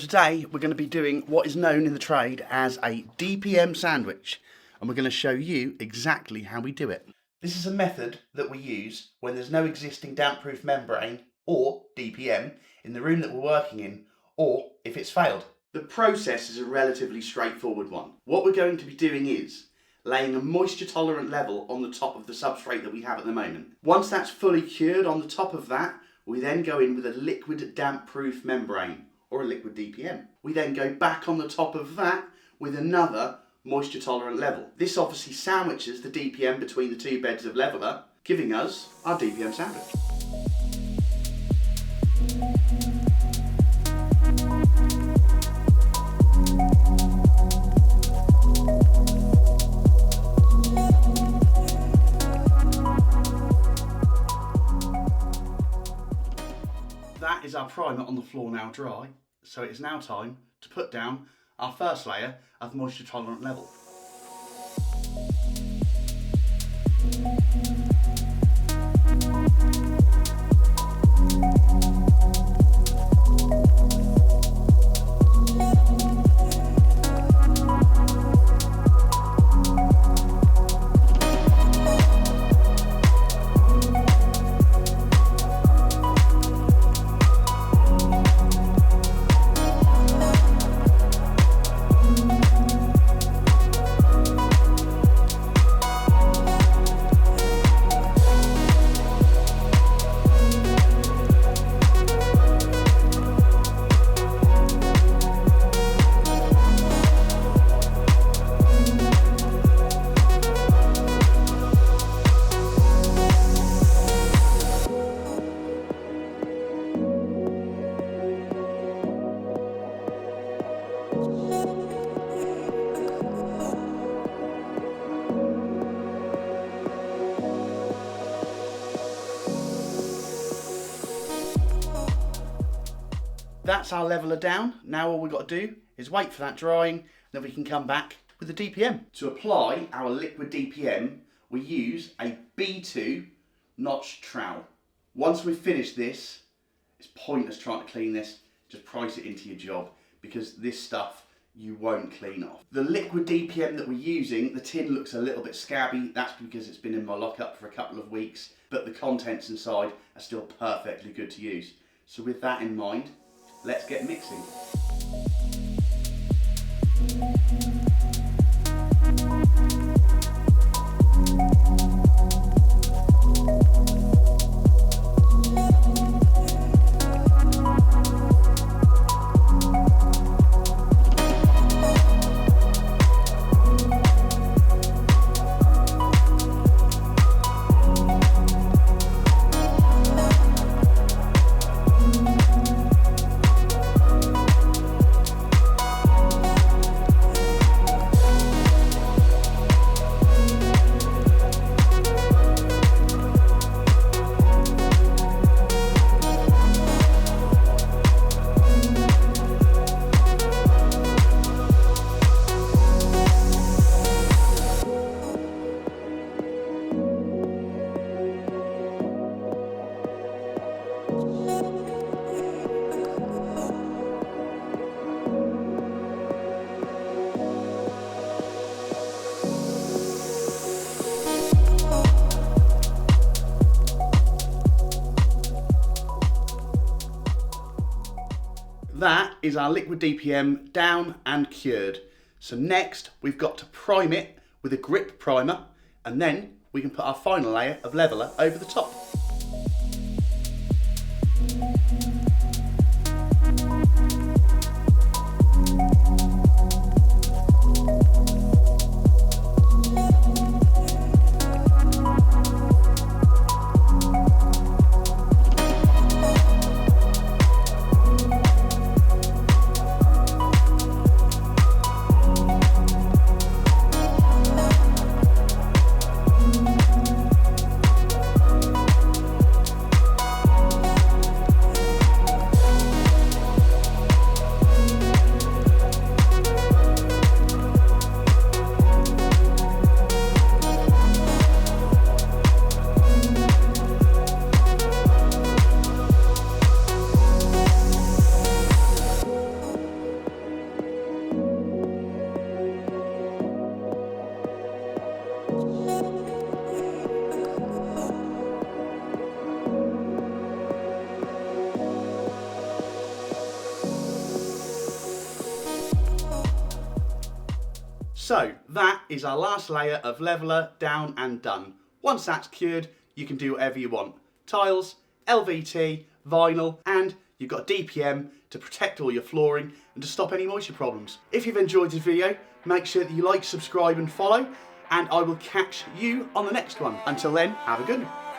Today we're going to be doing what is known in the trade as a DPM sandwich, and we're going to show you exactly how we do it. This is a method that we use when there's no existing damp-proof membrane or DPM in the room that we're working in, or if it's failed. The process is a relatively straightforward one. What we're going to be doing is laying a moisture tolerant level on the top of the substrate that we have at the moment. Once that's fully cured on the top of that, we then go in with a liquid damp-proof membrane, or a liquid DPM. We then go back on the top of that with another moisture tolerant level. This obviously sandwiches the DPM between the two beds of leveller, giving us our DPM sandwich. That is our primer on the floor now dry, so it is now time to put down our first layer of moisture tolerant level. That's our leveller down. Now all we've got to do is wait for that drying, then we can come back with the DPM. To apply our liquid DPM, we use a B2 notched trowel. Once we've finished this, it's pointless trying to clean this, just price it into your job, because this stuff you won't clean off. The liquid DPM that we're using, the tin looks a little bit scabby. That's because it's been in my lockup for a couple of weeks, but the contents inside are still perfectly good to use. So with that in mind, let's get mixing. That is our liquid DPM down and cured. So next we've got to prime it with a grip primer, and then we can put our final layer of leveller over the top. So that is our last layer of leveller down and done. Once that's cured, you can do whatever you want. Tiles, LVT, vinyl, and you've got DPM to protect all your flooring and to stop any moisture problems. If you've enjoyed this video, make sure that you like, subscribe and follow, and I will catch you on the next one. Until then, have a good one.